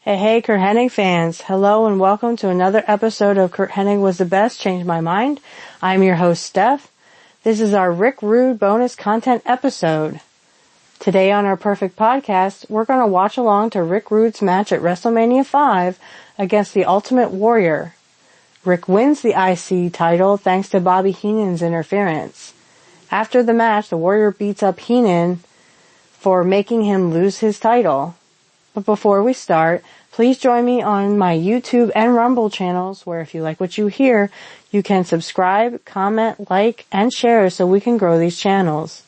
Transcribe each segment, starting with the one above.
Hey, Curt Hennig fans. Hello and welcome to another episode of Curt Hennig Was the Best, Changed My Mind. I'm your host, Steph. This is our Rick Rude bonus content episode. Today on our Perfect Podcast, we're going to watch along to Rick Rude's match at WrestleMania 5 against the Ultimate Warrior. Rick wins the IC title thanks to Bobby Henan's interference. After the match, the Warrior beats up Henan for making him lose his title. But before we start, please join me on my YouTube and Rumble channels where if you like what you hear, you can subscribe, comment, like, and share so we can grow these channels.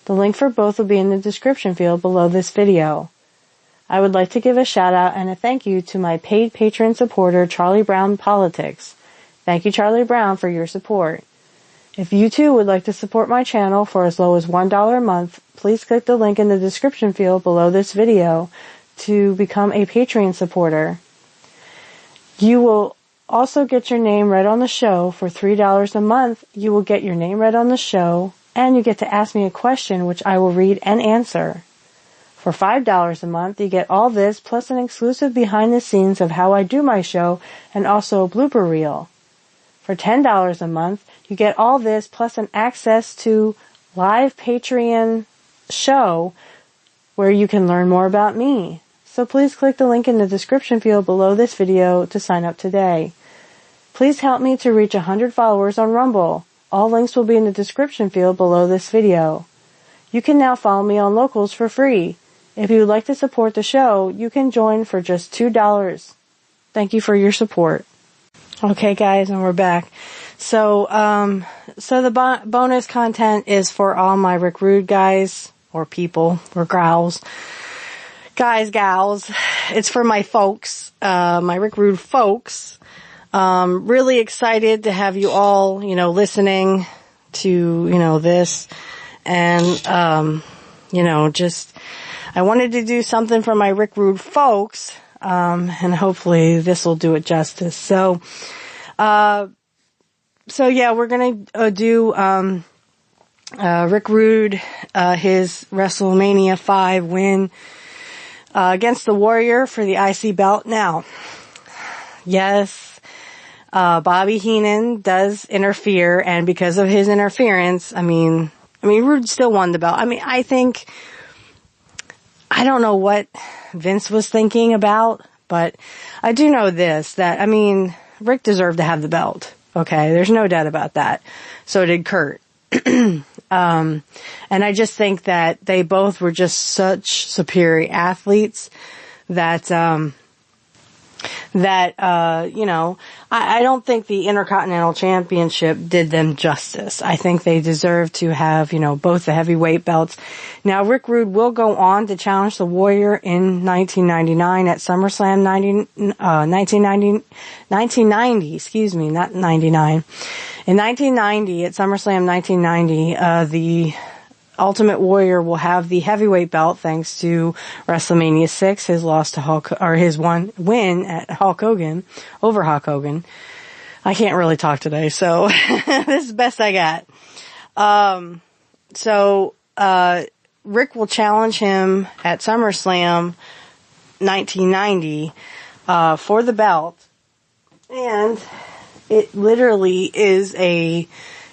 The link for both will be in the description field below this video. I would like to give a shout out and a thank you to my paid patron supporter, Charlie Brown Politics. Thank you, Charlie Brown, for your support. If you too would like to support my channel for as low as $1 a month, please click the link in the description field below this video to become a Patreon supporter. You will also get your name read on the show. For $3 a month, you will get your name read on the show, and you get to ask me a question which I will read and answer. For $5 a month, you get all this plus an exclusive behind the scenes of how I do my show and also a blooper reel. For $10 a month, you get all this plus an access to live Patreon show where you can learn more about me. So please click the link in the description field below this video to sign up today. Please help me to reach 100 followers on Rumble. All links will be in the description field below this video. You can now follow me on Locals for free. If you would like to support the show, you can join for just $2. Thank you for your support. Okay guys, and we're back. So the bonus content is for all my Rick Rude guys, or people, or gals. Guys, gals, it's for my folks, my Rick Rude folks. Really excited to have you all, listening to, this. And, I wanted to do something for my Rick Rude folks, and hopefully this will do it justice. So yeah, we're gonna, do, Rick Rude, his WrestleMania 5 win, against the Warrior for the IC belt. Now, yes, Bobby Henan does interfere, and because of his interference, Rude still won the belt. I don't know what Vince was thinking about, but I do know this, that, Rick deserved to have the belt. Okay, there's no doubt about that. So did Curt. And I just think that they both were just such superior athletes that, I don't think the Intercontinental Championship did them justice. I think they deserve to have, both the heavyweight belts. Now, Rick Rude will go on to challenge the Warrior in 1999 at SummerSlam 1990, excuse me, not 99. In 1990, at SummerSlam 1990, the Ultimate Warrior will have the heavyweight belt thanks to WrestleMania 6, his loss to his win at Hulk Hogan, over Hulk Hogan. I can't really talk today, so this is the best I got. Rick will challenge him at SummerSlam 1990, for the belt. And it literally is a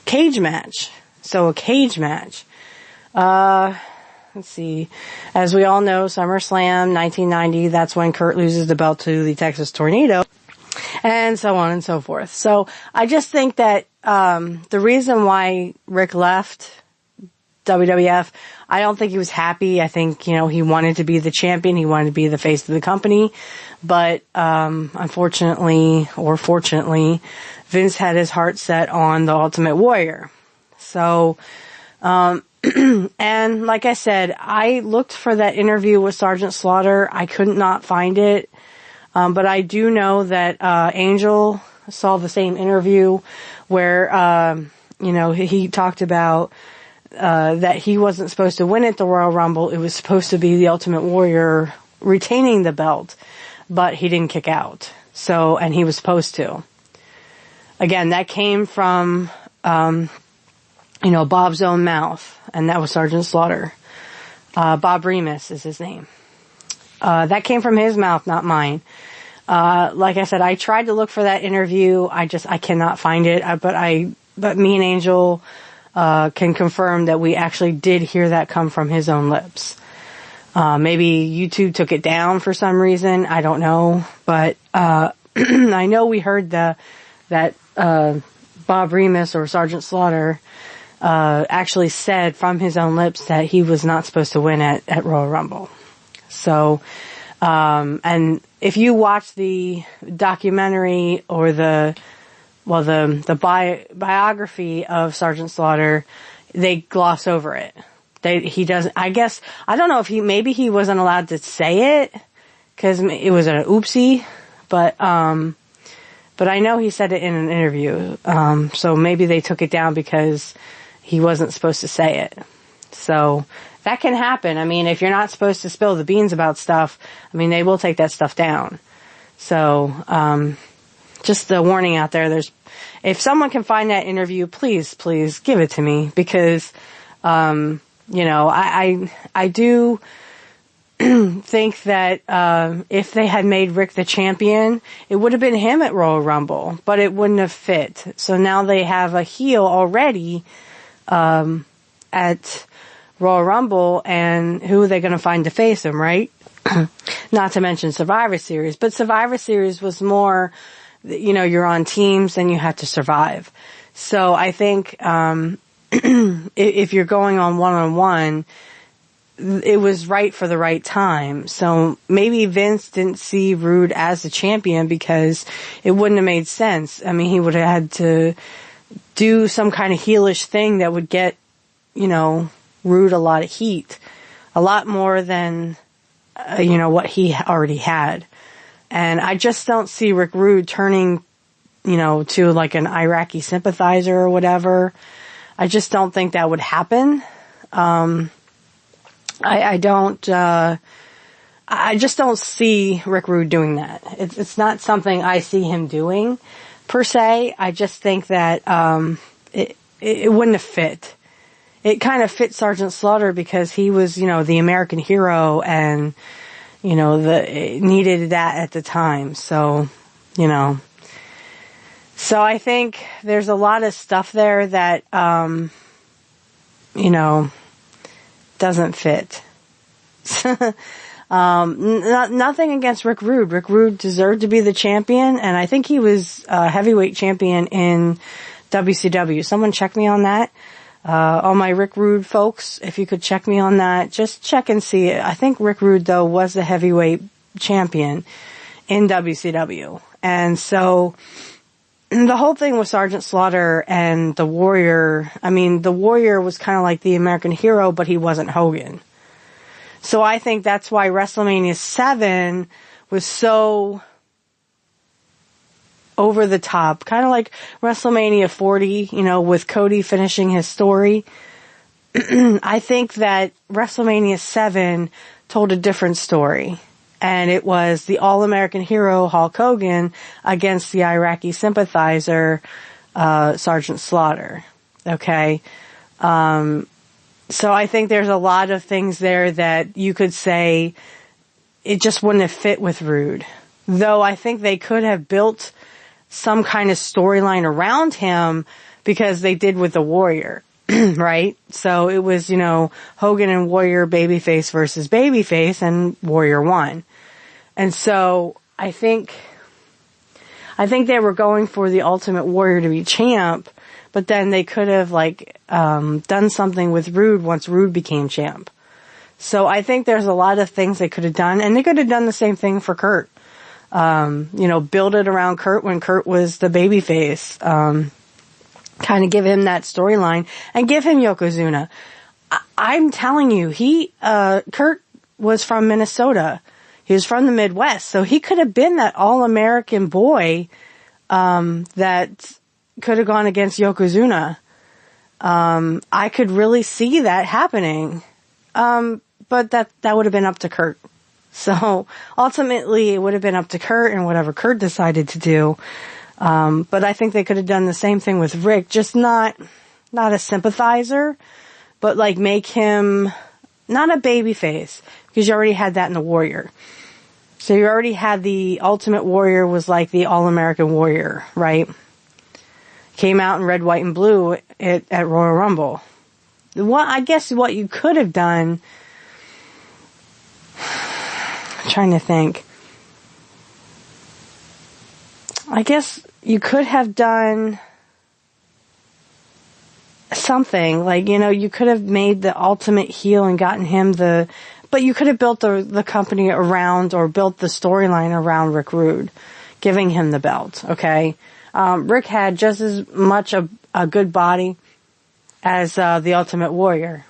cage match. So a cage match. Let's see. As we all know, SummerSlam 1990, that's when Curt loses the belt to the Texas Tornado. And so on and so forth. So I just think that, the reason why Rick left WWF, I don't think he was happy. I think, he wanted to be the champion. He wanted to be the face of the company. But, unfortunately, or fortunately, Vince had his heart set on the Ultimate Warrior. So, and like I said, I looked for that interview with Sergeant Slaughter. I could not find it. But I do know that, Angel saw the same interview where, he talked about, that he wasn't supposed to win at the Royal Rumble. It was supposed to be the Ultimate Warrior retaining the belt, but he didn't kick out. So, and he was supposed to. Again, that came from, Bob's own mouth, and that was Sergeant Slaughter. Bob Remus is his name. That came from his mouth, not mine. Like I said, I tried to look for that interview. I cannot find it. But me and Angel, can confirm that we actually did hear that come from his own lips. Maybe YouTube took it down for some reason. I don't know. But, I know we heard that, Bob Remus or Sergeant Slaughter, actually said from his own lips that he was not supposed to win at Royal Rumble. So, and if you watch the documentary or the biography of Sergeant Slaughter, they gloss over it. He doesn't, I guess, I don't know if maybe he wasn't allowed to say it, cause it was an oopsie, but I know he said it in an interview, so maybe they took it down because he wasn't supposed to say it. So, that can happen. I mean, if you're not supposed to spill the beans about stuff, I mean, they will take that stuff down. So, just the warning out there, if someone can find that interview, please give it to me because, I do think that, if they had made Rick the champion, it would have been him at Royal Rumble, but it wouldn't have fit. So now they have a heel already, at Royal Rumble, and who are they going to find to face him, right? Not to mention Survivor Series, but Survivor Series was more, you're on teams and you have to survive. So I think, if you're going on one-on-one, it was right for the right time. So maybe Vince didn't see Rude as the champion because it wouldn't have made sense. I mean, he would have had to do some kind of heelish thing that would get, Rude a lot of heat, a lot more than, what he already had. And I just don't see Rick Rude turning, to like an Iraqi sympathizer or whatever. I just don't think that would happen. I just don't see Rick Rude doing that. It's not something I see him doing per se. I just think that, it wouldn't have fit. It kind of fit Sergeant Slaughter because he was, the American hero and, it needed that at the time. So, so I think there's a lot of stuff there that, doesn't fit. Nothing against Rick Rude. Rick Rude deserved to be the champion, and I think he was heavyweight champion in WCW. Someone check me on that. All my Rick Rude folks, if you could check me on that, just check and see. I think Rick Rude, though, was the heavyweight champion in WCW. And so, the whole thing with Sergeant Slaughter and the Warrior, the Warrior was kind of like the American hero, but he wasn't Hogan. So I think that's why WrestleMania 7 was so over the top, kind of like WrestleMania 40, with Cody finishing his story. I think that WrestleMania 7 told a different story. And it was the all-American hero, Hulk Hogan, against the Iraqi sympathizer, Sergeant Slaughter. Okay? So I think there's a lot of things there that you could say it just wouldn't have fit with Rude. Though I think they could have built some kind of storyline around him because they did with the Warrior. Right? So it was, Hogan and Warrior babyface versus babyface, and Warrior won. And so I think they were going for the Ultimate Warrior to be champ, but then they could have done something with Rude once Rude became champ. So I think there's a lot of things they could have done, and they could have done the same thing for Curt. Build it around Curt when Curt was the babyface. Kind of give him that storyline and give him Yokozuna. I'm telling you, Curt was from Minnesota. He was from the Midwest, so he could have been that all-American boy, that could have gone against Yokozuna. I could really see that happening. But that would have been up to Curt. So ultimately it would have been up to Curt and whatever Curt decided to do. But I think they could have done the same thing with Rick, just not a sympathizer, but make him not a baby face, because you already had that in the Warrior. So you already had the Ultimate Warrior was like the All-American Warrior, right? Came out in red, white, and blue at Royal Rumble. I guess what you could have done, I'm trying to think. I guess you could have done something, like, you could have made the ultimate heel and gotten him but you could have built the company around, or built the storyline around Rick Rude, giving him the belt, okay? Rick had just as much a good body as the Ultimate Warrior.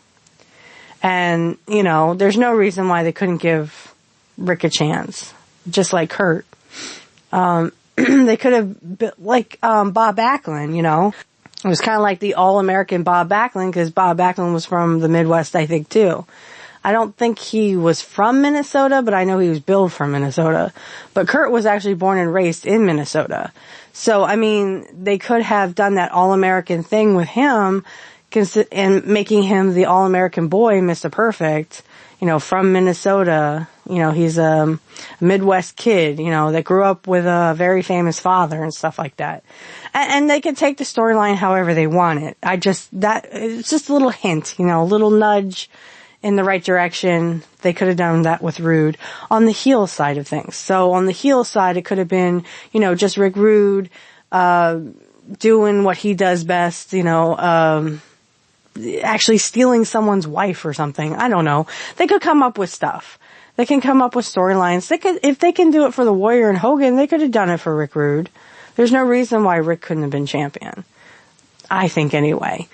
And, there's no reason why they couldn't give Rick a chance, just like Curt. They could have, like Bob Backlund, It was kind of like the All-American Bob Backlund, because Bob Backlund was from the Midwest, I think, too. I don't think he was from Minnesota, but I know he was billed from Minnesota. But Curt was actually born and raised in Minnesota. So, I mean, they could have done that All-American thing with him, and making him the All-American boy, Mr. Perfect, from Minnesota. He's a Midwest kid, that grew up with a very famous father and stuff like that. And they could take the storyline however they want it. It's just a little hint, a little nudge in the right direction. They could have done that with Rude on the heel side of things. So on the heel side, it could have been, just Rick Rude, doing what he does best, actually stealing someone's wife or something. I don't know. They could come up with stuff. They can come up with storylines. If they can do it for the Warrior and Hogan, they could have done it for Rick Rude. There's no reason why Rick couldn't have been champion. I think anyway.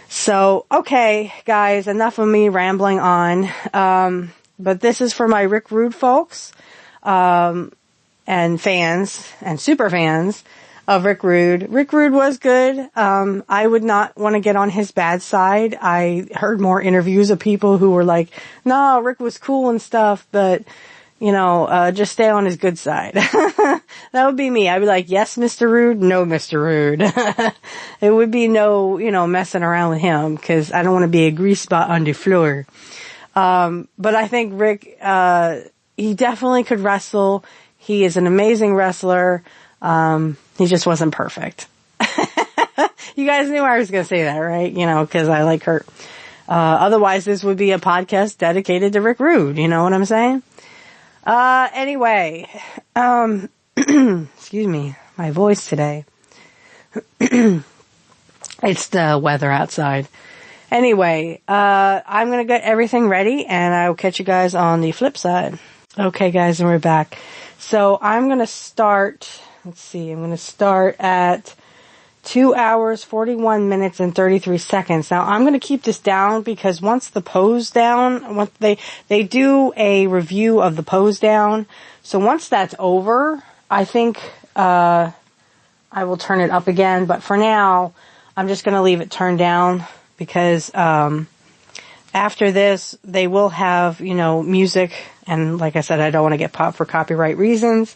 So, okay, guys, enough of me rambling on. But this is for my Rick Rude folks, and fans, and super fans of Rick Rude. Rick Rude was good. I would not want to get on his bad side. I heard more interviews of people who were like, no, Rick was cool and stuff, but, just stay on his good side. That would be me. I'd be like, yes, Mr. Rude, no, Mr. Rude. It would be no, messing around with him, because I don't want to be a grease spot on the floor. But I think Rick, he definitely could wrestle. He is an amazing wrestler. He just wasn't perfect. You guys knew I was going to say that, right? Because I like Curt. Otherwise, this would be a podcast dedicated to Rick Rude. You know what I'm saying? Anyway, excuse me, my voice today. It's the weather outside. Anyway, I'm going to get everything ready, and I will catch you guys on the flip side. Okay, guys, and we're back. So I'm going to start, I'm going to start at 2 hours, 41 minutes, and 33 seconds. Now, I'm going to keep this down because once the Posedown, once they do a review of the Posedown, so once that's over, I think, I will turn it up again. But for now, I'm just going to leave it turned down because, after this, they will have, music. And like I said, I don't want to get popped for copyright reasons.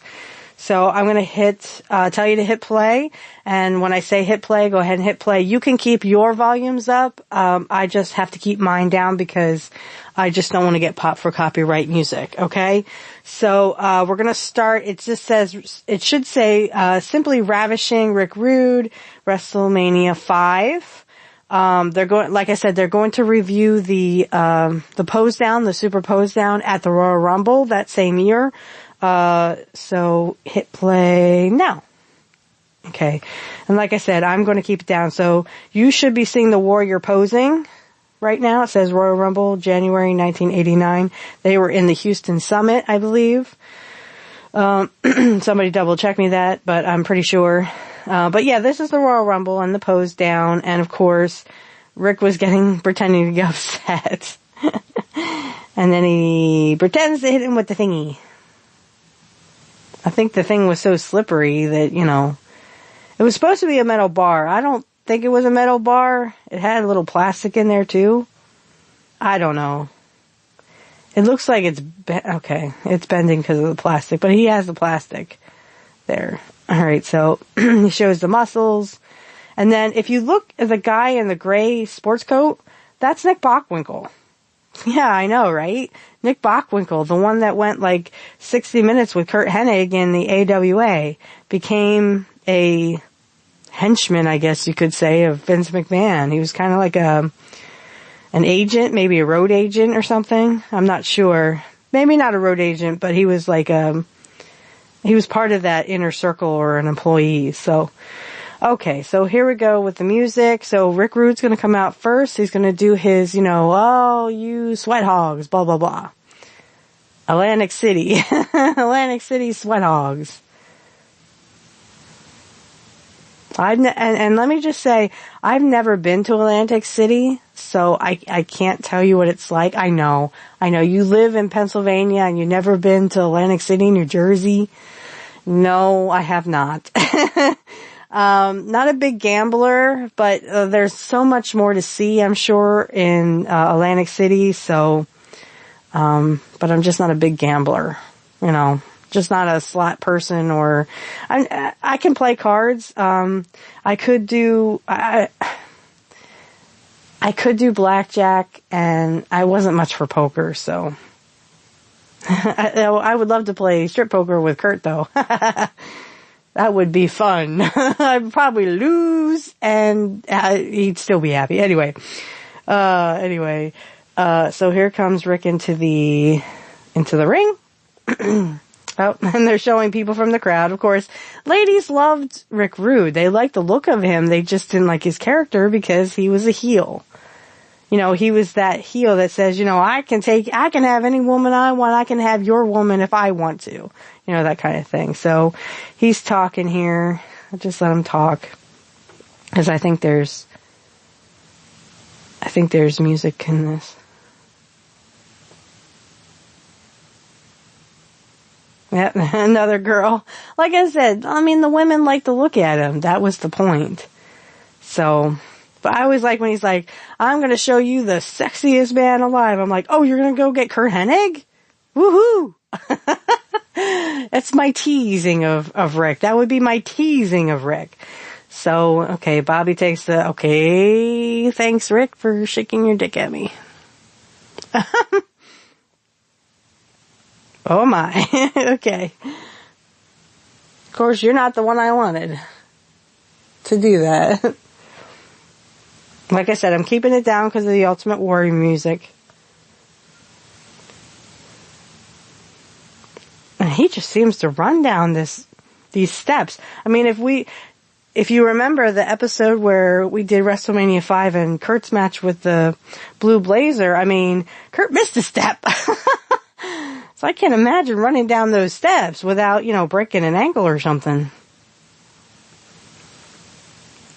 So I'm going to tell you to hit play. And when I say hit play, go ahead and hit play. You can keep your volumes up. I just have to keep mine down because I just don't want to get popped for copyright music. Okay. So, we're going to start. It should say, Simply Ravishing Rick Rude, WrestleMania 5. Like I said, they're going to review the Posedown, the Super Posedown at the Royal Rumble that same year. So hit play now. Okay. And like I said, I'm going to keep it down. So you should be seeing the Warrior posing right now. It says Royal Rumble, January 1989. They were in the Houston Summit, I believe. Somebody double check me that, but I'm pretty sure. But yeah, this is the Royal Rumble and the Posedown. And of course, Rick was pretending to get upset. And then he pretends to hit him with the thingy. I think the thing was so slippery that, it was supposed to be a metal bar. I don't think it was a metal bar. It had a little plastic in there too. I don't know. It looks like it's, okay, it's bending because of the plastic, but he has the plastic there. Alright, so he shows the muscles. And then if you look at the guy in the gray sports coat, that's Nick Bockwinkel Yeah, I know, right? Nick Bockwinkel, the one that went like 60 Minutes with Curt Hennig in the AWA, became a henchman, I guess you could say, of Vince McMahon. He was kind of like an agent, maybe a road agent or something. I'm not sure. Maybe not a road agent, but he was like he was part of that inner circle or an employee. So, okay, so here we go with the music. So Rick Rude's going to come out first. He's going to do his, oh, you sweat hogs, blah, blah, blah. Atlantic City. Atlantic City sweat hogs. And let me just say, I've never been to Atlantic City, so I can't tell you what it's like. I know. You live in Pennsylvania and you've never been to Atlantic City, New Jersey. No, I have not. Not a big gambler, but there's so much more to see, I'm sure, in Atlantic City, so, but I'm just not a big gambler, just not a slot person, or I can play cards. I could do blackjack, and I wasn't much for poker, so I would love to play strip poker with Curt, though. That would be fun. I'd probably lose, and he'd still be happy. Anyway, so here comes Rick into the ring. Oh, and they're showing people from the crowd. Of course, ladies loved Rick Rude. They liked the look of him. They just didn't like his character because he was a heel. He was that heel that says, I can have any woman I want. I can have your woman if I want to. That kind of thing. So he's talking here. I'll just let him talk. Cause I think there's music in this. Yeah, another girl. Like I said, the women like to look at him. That was the point. So, but I always like when he's like, I'm going to show you the sexiest man alive. I'm like, oh, you're going to go get Curt Hennig? Woohoo! That's my teasing of Rick. That would be my teasing of Rick. So, okay, Bobby takes okay, thanks Rick for shaking your dick at me. Oh my. Okay. Of course, you're not the one I wanted to do that. Like I said, I'm keeping it down because of the Ultimate Warrior music. And he just seems to run down these steps. If you remember the episode where we did WrestleMania 5 and Kurt's match with the Blue Blazer, Curt missed a step. So I can't imagine running down those steps without, breaking an ankle or something.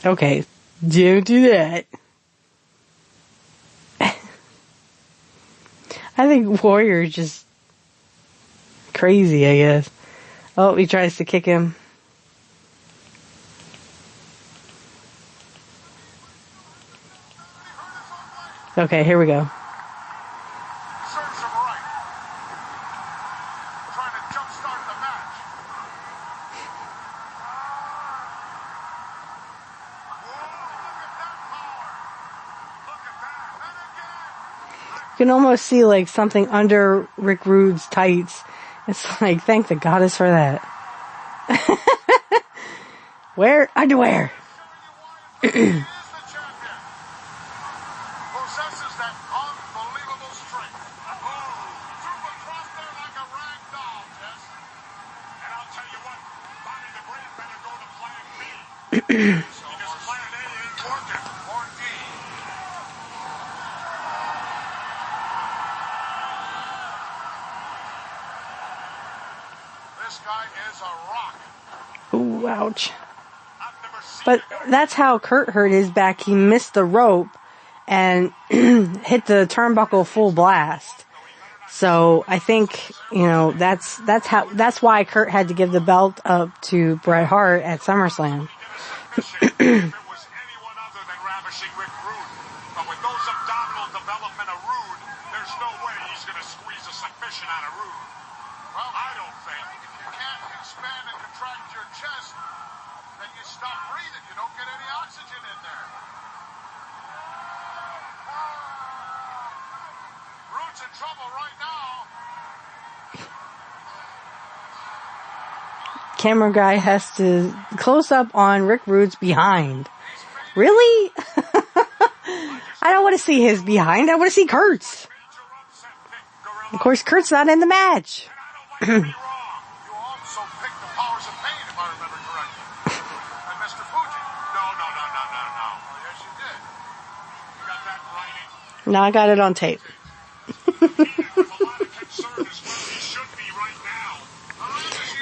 Okay, don't do that. I think Warrior is just crazy, I guess. Oh, he tries to kick him. Okay, here we go. You can almost see like something under Rick Rude's tights. It's like, thank the goddess for that. Wear underwear. Ooh, ouch. But that's how Curt hurt his back. He missed the rope and hit the turnbuckle full blast. So I think, that's why Curt had to give the belt up to Bret Hart at SummerSlam. Camera guy has to close up on Rick Rude's behind. Really? I don't want to see his behind. I want to see Curt's. Of course, Curt's not in the match. No, I got it on tape.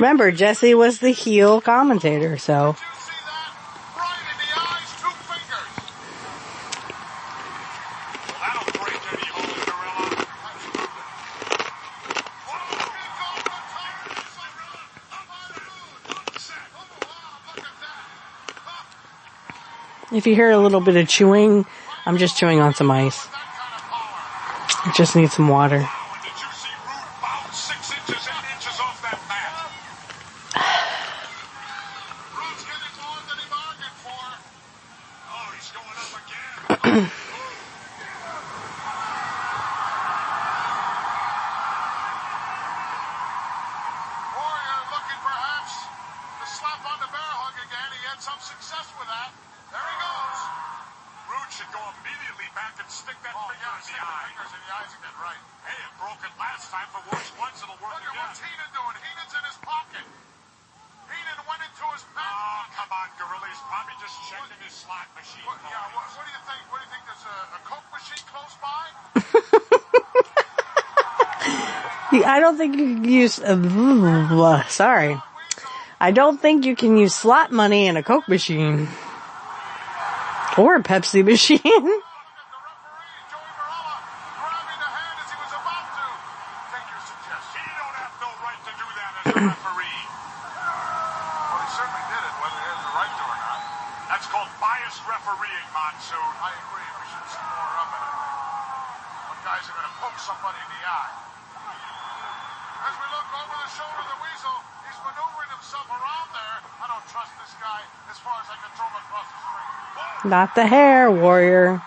Remember, Jesse was the heel commentator, so. If you hear a little bit of chewing, I'm just chewing on some ice. I just need some water. I don't think you can use, sorry. I don't think you can use slot money in a Coke machine. Or a Pepsi machine. Not the hair, Warrior.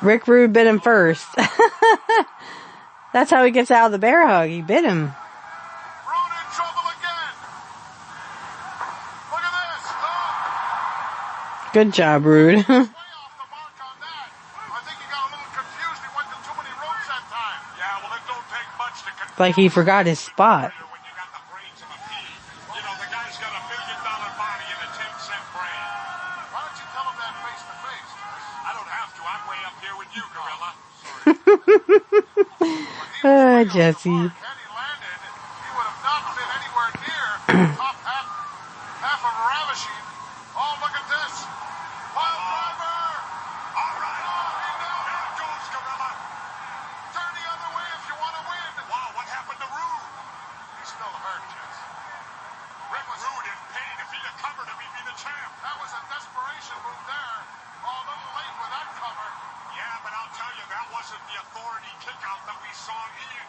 Rick Rude bit him first. That's how he gets out of the bear hug. He bit him. Good job, Rude. Like he forgot his spot. Jesse. Had he landed, he would have not been anywhere near top half of ravishing. Oh, look at this. Pile driver. All right. Here it goes, Gorilla. Turn the other way if you want to win. Wow, what happened to Rude? He's still hurt, Jess. Rick Rude in pain. If he'd have covered him, he'd be the champ. That was a desperation move there. Oh, a little late with that cover. Yeah, but I'll tell you, that wasn't the authority kickout that we saw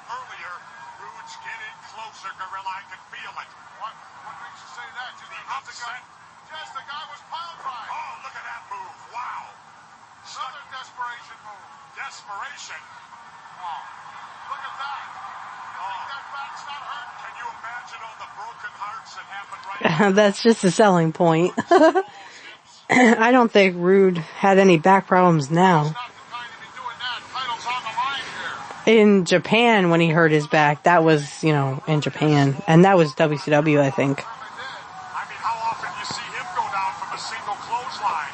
earlier. Rude's getting closer, Gorilla. I can feel it. What makes you say that? The upset. Yes, the guy was pile drive. Oh, look at that move. Wow. Another desperation move. Desperation? Oh, look at that. You think that back's not hurt? Can you imagine all the broken hearts that happened right now? That's just a selling point. I don't think Rude had any back problems now. In Japan, when he hurt his back, that was, in Japan. And that was WCW, I think. I mean, how often do you see him go down from a single clothesline?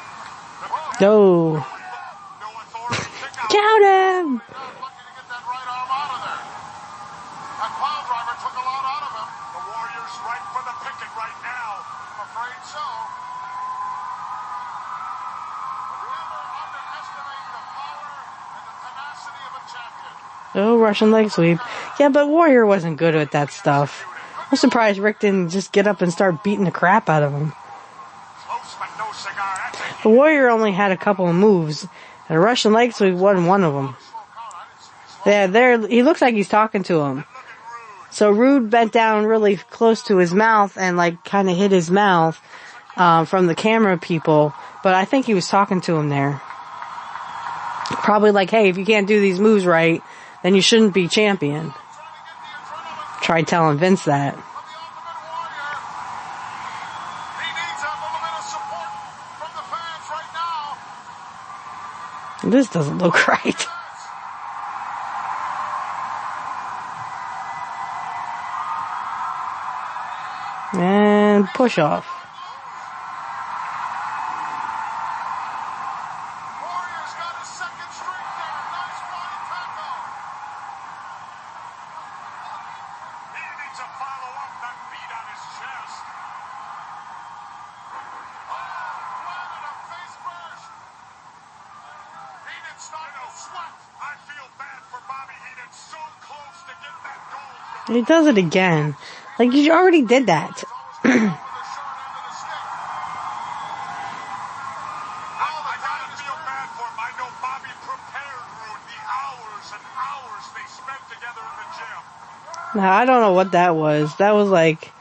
No. No authority kick out. Count him! Lucky to get that right arm out of there. That pile driver took a lot out of him. The Warriors right for the picket right now. I'm afraid so. But never underestimate the power and the tenacity of a champion. Oh, Russian leg sweep. Yeah, but Warrior wasn't good at that stuff. I'm surprised Rick didn't just get up and start beating the crap out of him. The Warrior only had a couple of moves, and a Russian leg sweep wasn't one of them. Yeah, he looks like he's talking to him. So Rude bent down really close to his mouth and kind of hit his mouth from the camera people, but I think he was talking to him there. Probably like, hey, if you can't do these moves right, then you shouldn't be champion. Tried telling Vince that. This doesn't look right. And push off. Warrior's got a second streak there. Nice flying tackle. He needs to follow up that beat on his chest. Oh, landed a face first. Henan starting to sweat. I feel bad for Bobby Henan. So close to get that goal. He does it again. Like, you already did that. Now, I don't know what that was. That was like,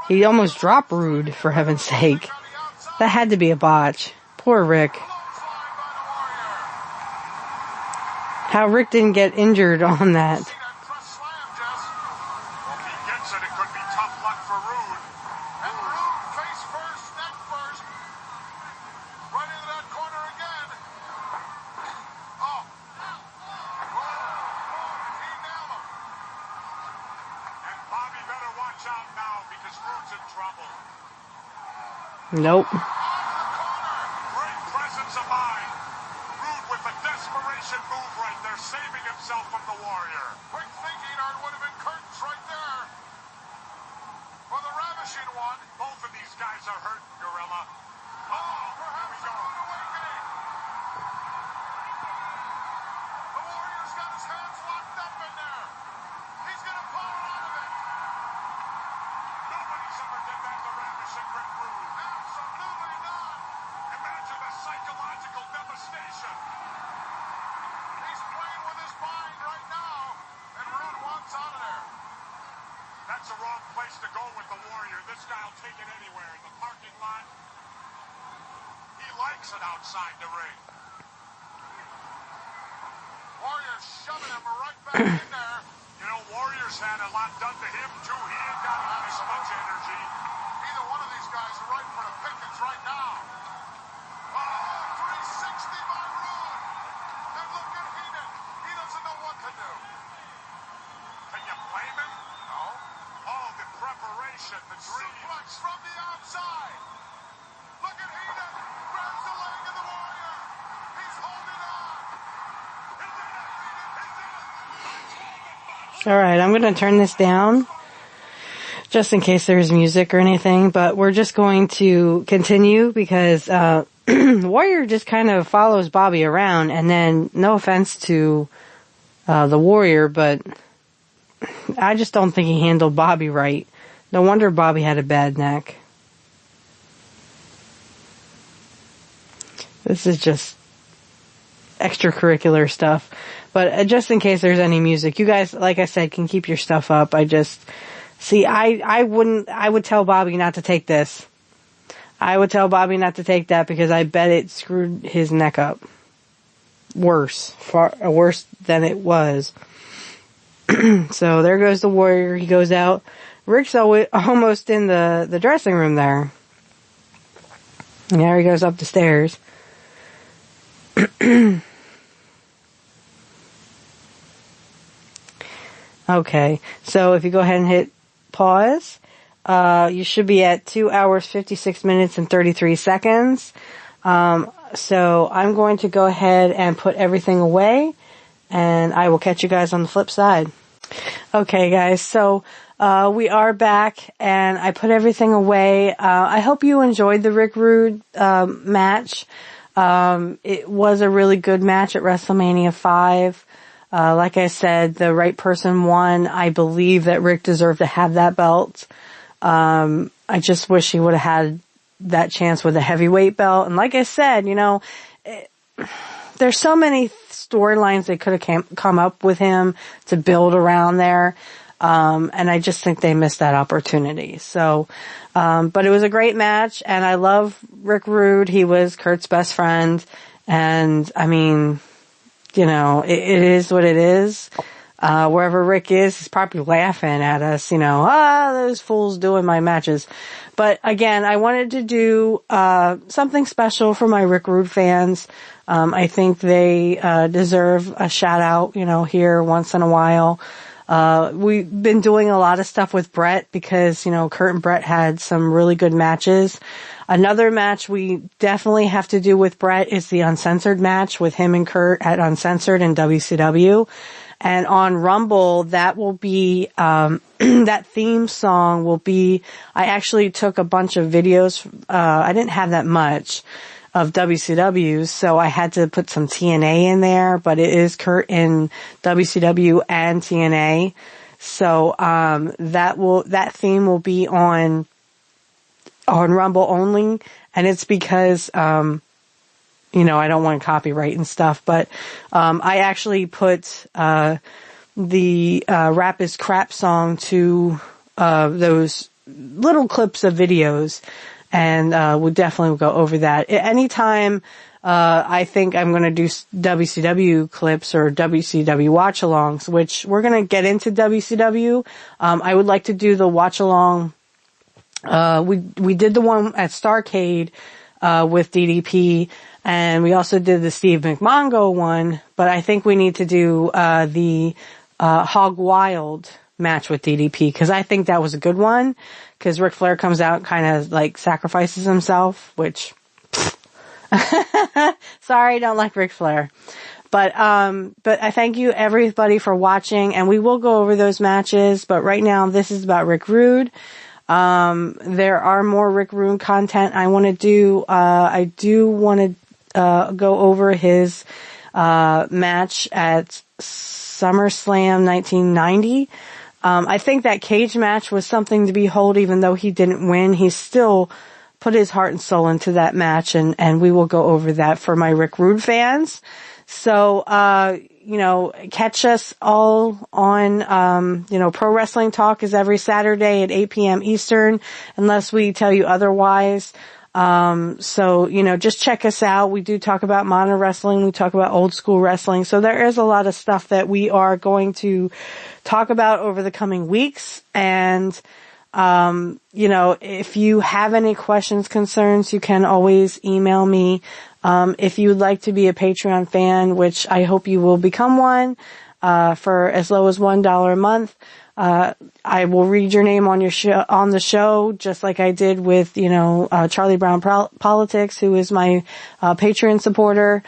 he almost dropped Rude, for heaven's sake. That had to be a botch. Poor Rick. How Rick didn't get injured on that. Nope. Great presence of mind. Rude with the desperation move right there, saving himself from the Warrior. Quick thinking, or it would have been Curtis right there. For the ravishing one. Both of these guys are hurt, Gorilla. Oh, perhaps a rude awakening. The Warrior's got his hands locked up in there. He's going to pull it out of it. Nobody's ever did that to ravishing Rick Rude. Absolutely not. Imagine the psychological devastation. He's playing with his mind right now, and Rude wants out of there. That's the wrong place to go with the Warrior. This guy will take it anywhere. In the parking lot. He likes it outside the ring. Warrior's shoving him right back in there. You know, Warrior's had a lot done to him, too. He ain't got as much energy. Either one of these guys are right for the pickets right now. Oh, 360 by Rude. And look at Henan. He doesn't know what to do. Can you blame him? No. Oh, the preparation, the dream. Suplex from the outside. Look at Henan. Grabs the leg of the Warrior. He's holding on. He did it. He did it. Alright, I'm gonna turn this down. Just in case there's music or anything, but we're just going to continue because, Warrior just kind of follows Bobby around, and then, no offense to, the Warrior, but I just don't think he handled Bobby right. No wonder Bobby had a bad neck. This is just extracurricular stuff. But just in case there's any music, you guys, like I said, can keep your stuff up. I would tell Bobby not to take this. I would tell Bobby not to take that because I bet it screwed his neck up. Far worse than it was. So there goes the Warrior. He goes out. Rick's almost in the dressing room there. And there he goes up the stairs. Okay, so if you go ahead and hit pause, you should be at 2 hours, 56 minutes, and 33 seconds. So I'm going to go ahead and put everything away, and I will catch you guys on the flip side. Okay, guys, so we are back, and I put everything away. I hope you enjoyed the Rick Rude match. It was a really good match at WrestleMania 5. Like I said, the right person won. I believe that Rick deserved to have that belt. I just wish he would have had that chance with a heavyweight belt. And like I said, there's so many storylines they could have come up with him to build around there. And I just think they missed that opportunity. So, but it was a great match, and I love Rick Rude. He was Curt's best friend. And I mean, it is what it is. Wherever Rick is, he's probably laughing at us, those fools doing my matches. But again, I wanted to do, something special for my Rick Rude fans. I think they, deserve a shout out, here once in a while. We've been doing a lot of stuff with Brett because, Curt and Brett had some really good matches. Another match we definitely have to do with Brett is the Uncensored match with him and Curt at Uncensored in WCW. And on Rumble, that will be, that theme song will be, I actually took a bunch of videos, I didn't have that much of WCW's, so I had to put some TNA in there, but it is Curt in WCW and TNA. So, that theme will be on Rumble only, and it's because, I don't want copyright and stuff, but, I actually put, the, Rap is Crap song to, those little clips of videos, and, we'll definitely go over that. Anytime, I think I'm gonna do WCW clips or WCW watch-alongs, which we're gonna get into WCW. I would like to do the watch-along. We did the one at Starrcade, with DDP, and we also did the Steve McMongo one, but I think we need to do, the, Hog Wild match with DDP, cause I think that was a good one, cause Ric Flair comes out and kind of like sacrifices himself, which, sorry, don't like Ric Flair. But I thank you everybody for watching, and we will go over those matches, but right now this is about Rick Rude. There are more Rick Rude content I want to do. I do want to, go over his, match at SummerSlam 1990. I think that cage match was something to behold, even though he didn't win. He still put his heart and soul into that match, and we will go over that for my Rick Rude fans. So, catch us all on, Pro Wrestling Talk is every Saturday at 8 p.m. Eastern, unless we tell you otherwise. Just check us out. We do talk about modern wrestling. We talk about old school wrestling. So there is a lot of stuff that we are going to talk about over the coming weeks. And, if you have any questions, concerns, you can always email me. If you would like to be a Patreon fan, which I hope you will become one, for as low as $1 a month, I will read your name on the show, just like I did with, Charlie Brown Politics, who is my, Patreon supporter.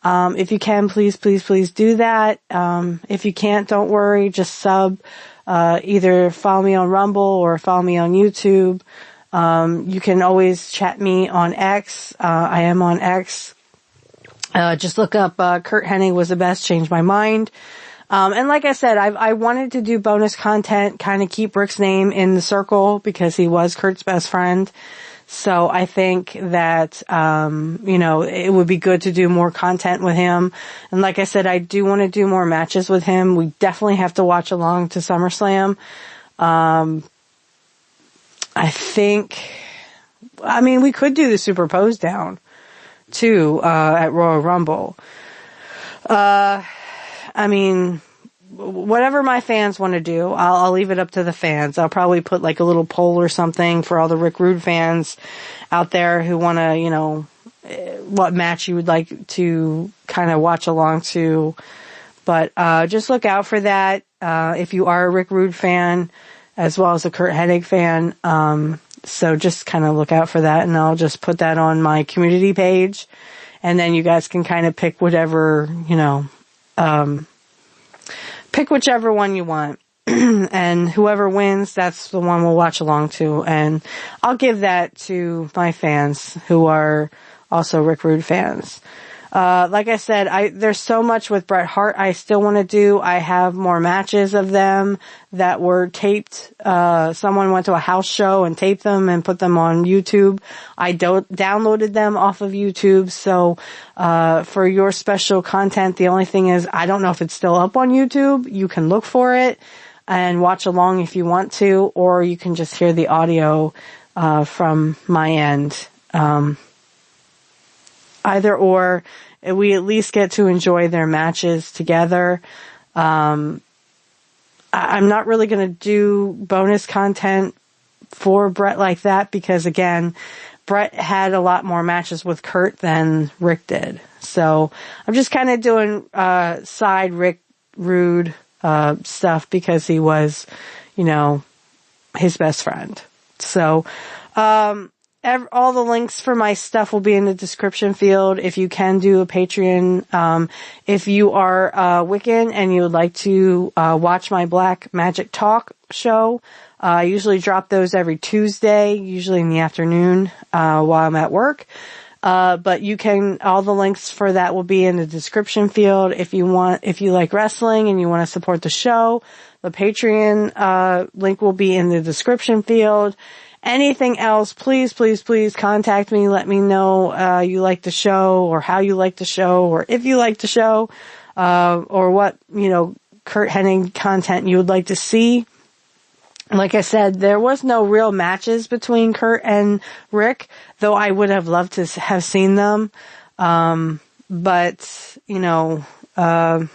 If you can, please do that. If you can't, don't worry, just sub, either follow me on Rumble or follow me on YouTube. You can always chat me on X. I am on X. Just look up, Curt Hennig was the best, changed my mind. And like I said, I wanted to do bonus content, kind of keep Rick's name in the circle because he was Curt's best friend. So I think that, it would be good to do more content with him. And like I said, I do want to do more matches with him. We definitely have to watch along to SummerSlam. We could do the Super Posedown too, at Royal Rumble. Whatever my fans want to do, I'll leave it up to the fans. I'll probably put like a little poll or something for all the Rick Rude fans out there who want to, what match you would like to kind of watch along to. But, just look out for that. If you are a Rick Rude fan, as well as a Curt Hennig fan. So just kind of look out for that, and I'll just put that on my community page, and then you guys can kind of pick whatever, pick whichever one you want. And whoever wins, that's the one we'll watch along to. And I'll give that to my fans who are also Rick Rude fans. Like I said, there's so much with Bret Hart I still want to do. I have more matches of them that were taped. Someone went to a house show and taped them and put them on YouTube. I downloaded them off of YouTube. So, for your special content, the only thing is I don't know if it's still up on YouTube. You can look for it and watch along if you want to, or you can just hear the audio, from my end. Either or, we at least get to enjoy their matches together. I'm not really going to do bonus content for Brett like that because, again, Brett had a lot more matches with Curt than Rick did. So I'm just kind of doing side Rick Rude stuff because he was, his best friend. So all the links for my stuff will be in the description field. If you can do a Patreon, if you are Wiccan and you would like to watch my Black Magic Talk show, I usually drop those every Tuesday, usually in the afternoon while I'm at work. But you can, all the links for that will be in the description field. If you like wrestling and you want to support the show, the Patreon link will be in the description field. Anything else, please contact me. Let me know you like the show, or how you like the show, or if you like the show, or what, Curt Hennig content you would like to see. Like I said, there was no real matches between Curt and Rick, though I would have loved to have seen them. But, I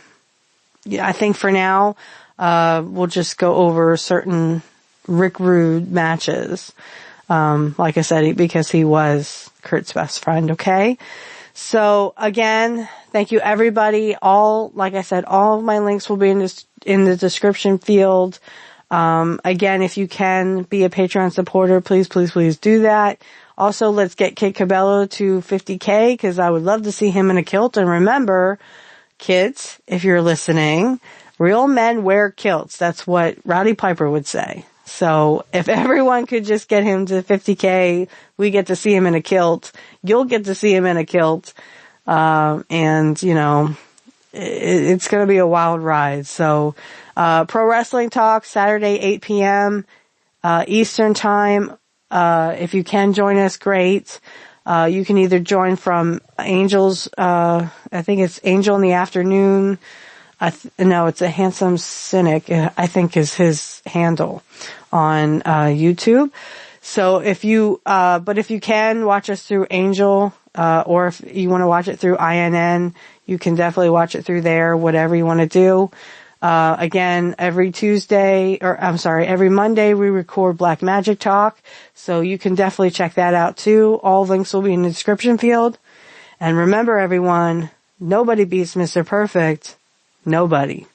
think for now, we'll just go over certain Rick Rude matches. Like I said, because he was Curt's best friend, okay? So again, thank you everybody. Like I said, all of my links will be in the description field. Again, if you can be a Patreon supporter, please do that. Also, let's get Kid Cabello to 50K, because I would love to see him in a kilt. And remember, kids, if you're listening, real men wear kilts. That's what Roddy Piper would say. So if everyone could just get him to 50K, we get to see him in a kilt. You'll get to see him in a kilt. It's going to be a wild ride. So, Pro Wrestling Talk, Saturday, 8 p.m. Eastern Time. If you can join us, great. You can either join from Angel's, I think it's Angel in the Afternoon. No, it's a Handsome Cynic, I think is his handle on YouTube. So if you can watch us through Angel, or if you want to watch it through INN, you can definitely watch it through there, whatever you want to do. Again, every Monday we record Black Magic Talk, so you can definitely check that out too. All links will be in the description field. And remember everyone, nobody beats Mr. Perfect. Nobody.